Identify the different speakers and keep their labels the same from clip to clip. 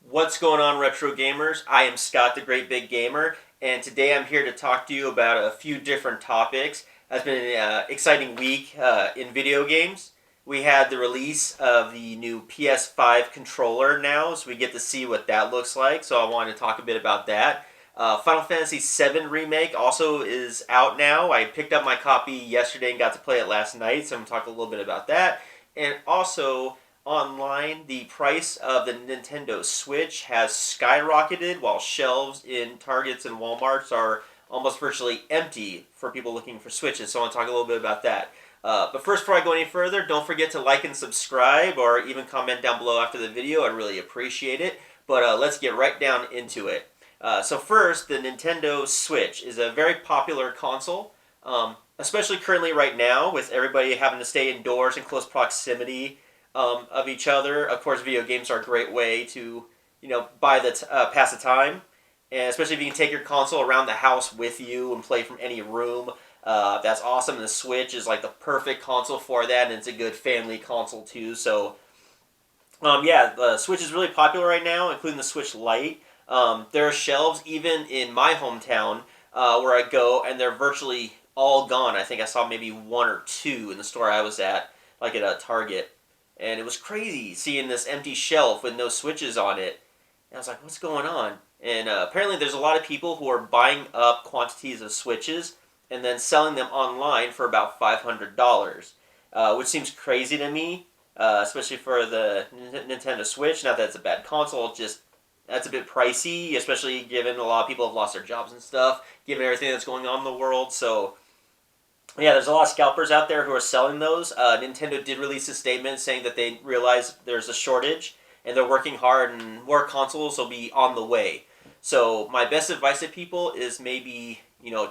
Speaker 1: What's going on, retro gamers? I am Scott, the Great Big Gamer, and today I'm here to talk to you about a few different topics. It's been an exciting week in video games. We had the release of the new PS5 controller now, so we get to see what that looks like. So I wanted to talk a bit about that. Final Fantasy VII Remake also is out now. I picked up my copy yesterday and got to play it last night, so I'm going to talk a little bit about that. And also, online, the price of the Nintendo Switch has skyrocketed while shelves in Targets and Walmarts are almost virtually empty for people looking for Switches. So I want to talk a little bit about that. But first, before I go any further, don't forget to like and subscribe or even comment down below after the video. I'd really appreciate it. But let's get right down into it. So first, the Nintendo Switch is a very popular console, especially currently right now with everybody having to stay indoors in close proximity of each other. Of course, video games are a great way to, pass the time, and especially if you can take your console around the house with you and play from any room. That's awesome. And the Switch is like the perfect console for that, and it's a good family console too. So, the Switch is really popular right now, including the Switch Lite. There are shelves even in my hometown where I go, and they're virtually all gone. I think I saw maybe one or two in the store I was at, like at a Target. And it was crazy seeing this empty shelf with no Switches on it. And I was like, what's going on? And apparently there's a lot of people who are buying up quantities of Switches and then selling them online for about $500, which seems crazy to me, especially for the Nintendo Switch. Not that it's a bad console, just that's a bit pricey, especially given a lot of people have lost their jobs and stuff, given everything that's going on in the world. So yeah, there's a lot of scalpers out there who are selling those. Nintendo did release a statement saying that they realize there's a shortage and they're working hard and more consoles will be on the way. So my best advice to people is maybe,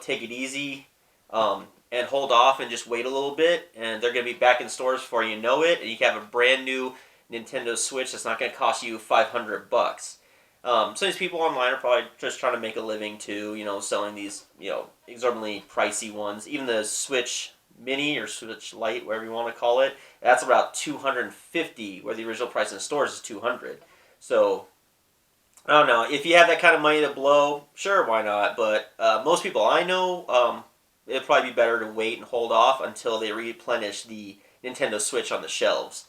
Speaker 1: take it easy and hold off and just wait a little bit, and they're going to be back in stores before you know it, and you can have a brand new Nintendo Switch that's not going to cost you $500. Some of these people online are probably just trying to make a living too, selling these, exorbitantly pricey ones. Even the Switch Mini or Switch Lite, whatever you want to call it, that's about $250, where the original price in the stores is $200. So, I don't know. If you have that kind of money to blow, sure, why not? But most people I know, it'd probably be better to wait and hold off until they replenish the Nintendo Switch on the shelves.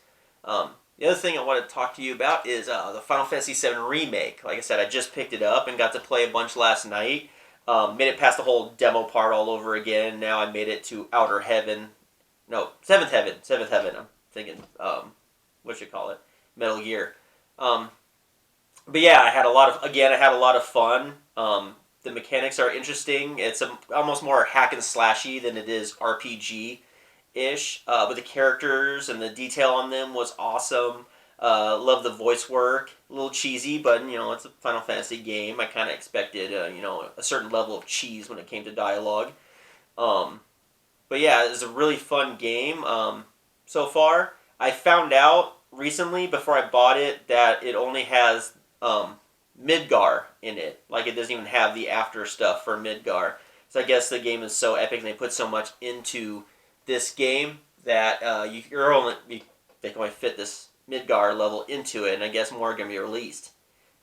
Speaker 1: The other thing I want to talk to you about is the Final Fantasy VII Remake. Like I said, I just picked it up and got to play a bunch last night. Made it past the whole demo part all over again. Now I made it to Outer Heaven. No, Seventh Heaven. Seventh Heaven. I'm thinking, what should call it? Metal Gear. But yeah, I had a lot of fun. The mechanics are interesting. It's almost more hack and slashy than it is RPG ish, but the characters and the detail on them was awesome. Love the voice work. A little cheesy, but it's a Final Fantasy game. I kind of expected a certain level of cheese when it came to dialogue. But yeah, it's a really fun game so far. I found out recently before I bought it that it only has Midgar in it. Like it doesn't even have the after stuff for Midgar. So I guess the game is so epic and they put so much into this game that they can only fit this Midgar level into it, and I guess more are going to be released.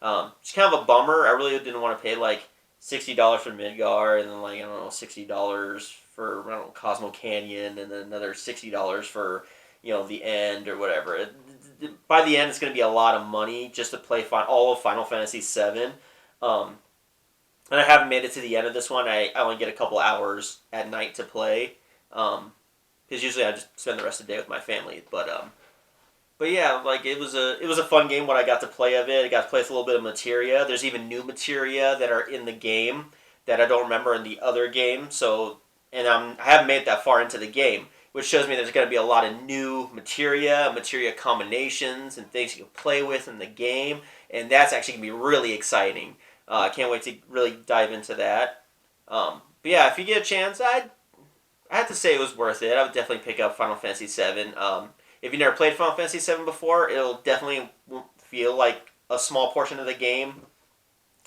Speaker 1: It's kind of a bummer. I really didn't want to pay like $60 for Midgar, and then $60 for Cosmo Canyon, and then another $60 for the end or whatever. By the end, it's going to be a lot of money just to play all of Final Fantasy VII. And I haven't made it to the end of this one. I only get a couple hours at night to play. Because usually I just spend the rest of the day with my family, but yeah, like it was a fun game. What I got to play of it, I got to play with a little bit of materia. There's even new materia that are in the game that I don't remember in the other game. So, and I haven't made it that far into the game, which shows me there's going to be a lot of new materia combinations, and things you can play with in the game, and that's actually going to be really exciting. I can't wait to really dive into that. But yeah, if you get a chance, I have to say it was worth it. I would definitely pick up Final Fantasy VII. If you've never played Final Fantasy VII before, it'll definitely feel like a small portion of the game.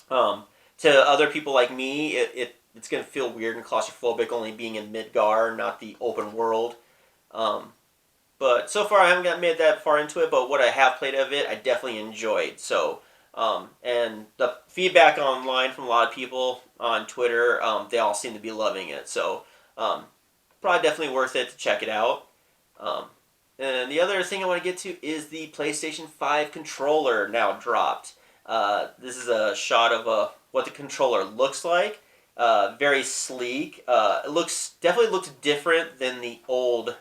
Speaker 1: To other people like me, it's going to feel weird and claustrophobic only being in Midgar, not the open world. But so far I haven't made that far into it, but what I have played of it, I definitely enjoyed. So And the feedback online from a lot of people on Twitter, they all seem to be loving it. So probably definitely worth it to check it out. Um, and the other thing I want to get to is the PlayStation 5 controller now dropped. This is a shot of what the controller looks like. Very sleek. It definitely looks different than the old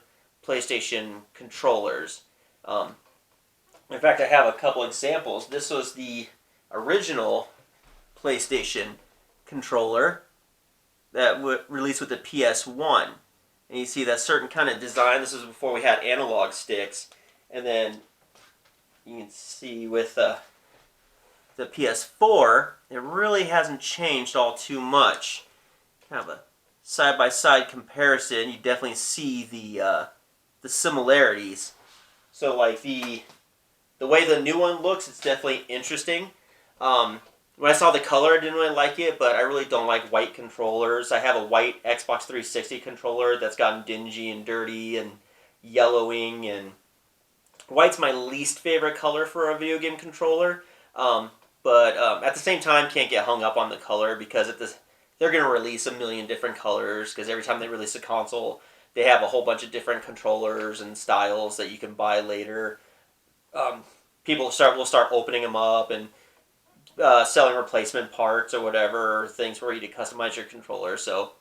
Speaker 1: PlayStation controllers. Um, in fact, I have a couple examples. This was the original PlayStation controller that released with the PS1. And you see that certain kind of design. This was before we had analog sticks. And then you can see with the PS4, it really hasn't changed all too much. Kind of a side-by-side comparison. You definitely see the similarities. So like the way the new one looks, it's definitely interesting. When I saw the color, I didn't really like it, but I really don't like white controllers. I have a white Xbox 360 controller that's gotten dingy and dirty and yellowing, and white's my least favorite color for a video game controller. But at the same time, can't get hung up on the color because they're going to release a million different colors because every time they release a console, they have a whole bunch of different controllers and styles that you can buy later. People will start opening them up and selling replacement parts or whatever, things for you to customize your controller. So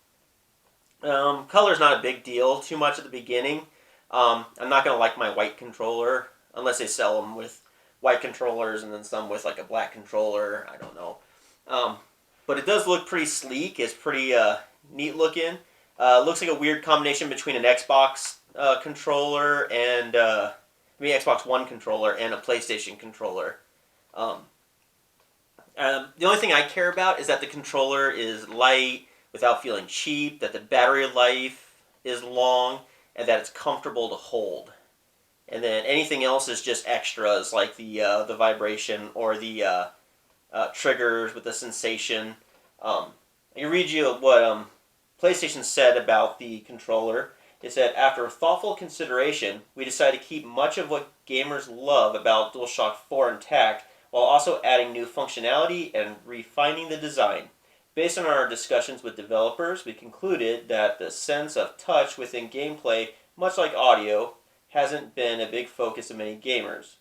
Speaker 1: color's not a big deal too much at the beginning. I'm not going to like my white controller unless they sell them with white controllers and then some with like a black controller. I don't know. But it does look pretty sleek. It's pretty neat looking. Looks like a weird combination between an Xbox controller and Xbox One controller and a PlayStation controller. The only thing I care about is that the controller is light without feeling cheap, that the battery life is long, and that it's comfortable to hold. And then anything else is just extras like the vibration or the triggers with the sensation. I can read you what PlayStation said about the controller. It said, after thoughtful consideration, we decided to keep much of what gamers love about DualShock 4 intact while also adding new functionality and refining the design. Based on our discussions with developers, we concluded that the sense of touch within gameplay, much like audio, hasn't been a big focus of many gamers.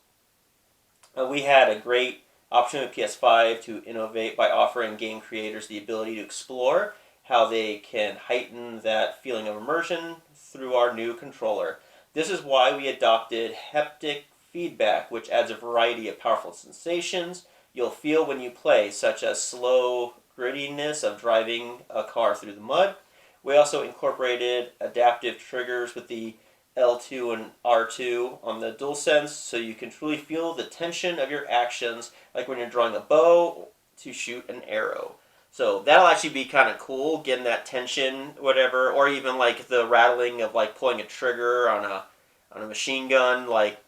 Speaker 1: We had a great opportunity with PS5 to innovate by offering game creators the ability to explore how they can heighten that feeling of immersion through our new controller. This is why we adopted haptic feedback, which adds a variety of powerful sensations you'll feel when you play, such as slow grittiness of driving a car through the mud. We also incorporated adaptive triggers with the L2 and R2 on the DualSense, so you can truly feel the tension of your actions, like when you're drawing a bow to shoot an arrow. So that'll actually be kind of cool, getting that tension, whatever, or even like the rattling of like pulling a trigger on a machine gun, like.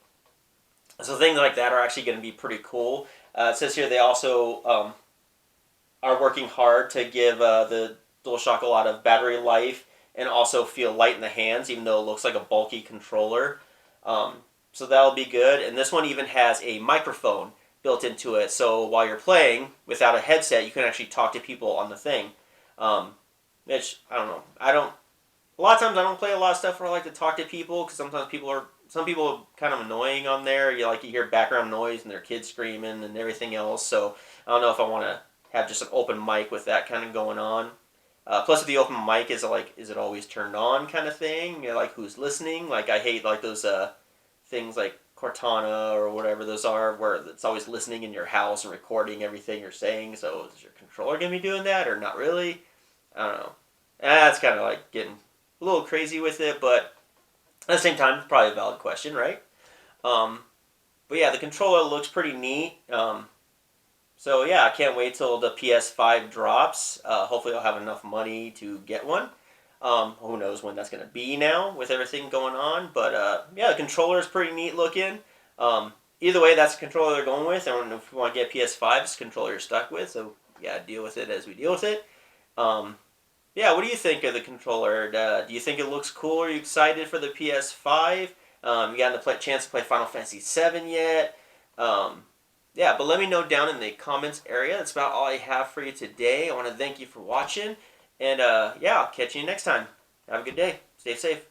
Speaker 1: So things like that are actually going to be pretty cool. It says here they also are working hard to give the DualShock a lot of battery life and also feel light in the hands, even though it looks like a bulky controller. So that'll be good. And this one even has a microphone built into it. So while you're playing without a headset, you can actually talk to people on the thing. Which, I don't know. A lot of times I don't play a lot of stuff where I like to talk to people because sometimes some people are kind of annoying on there. You hear background noise and their kids screaming and everything else. So I don't know if I want to have just an open mic with that kind of going on. Plus, with the open mic, is it always turned on kind of thing? Like who's listening? Like I hate like those things like Cortana or whatever those are, where it's always listening in your house and recording everything you're saying. So is your controller gonna be doing that or not really? I don't know. That's kind of like getting a little crazy with it, but at the same time, it's probably a valid question, right? But yeah, the controller looks pretty neat. So yeah, I can't wait till the PS5 drops. Hopefully I'll have enough money to get one. Who knows when that's going to be now with everything going on. But yeah, the controller is pretty neat looking. Either way, that's the controller they're going with. And if you want to get PS5, it's the controller you're stuck with. So yeah, deal with it as we deal with it. Yeah, what do you think of the controller? Do you think it looks cool? Are you excited for the PS5? You got a chance to play Final Fantasy 7 yet? Yeah, but let me know down in the comments area. That's about all I have for you today. I want to thank you for watching. And yeah, I'll catch you next time. Have a good day. Stay safe.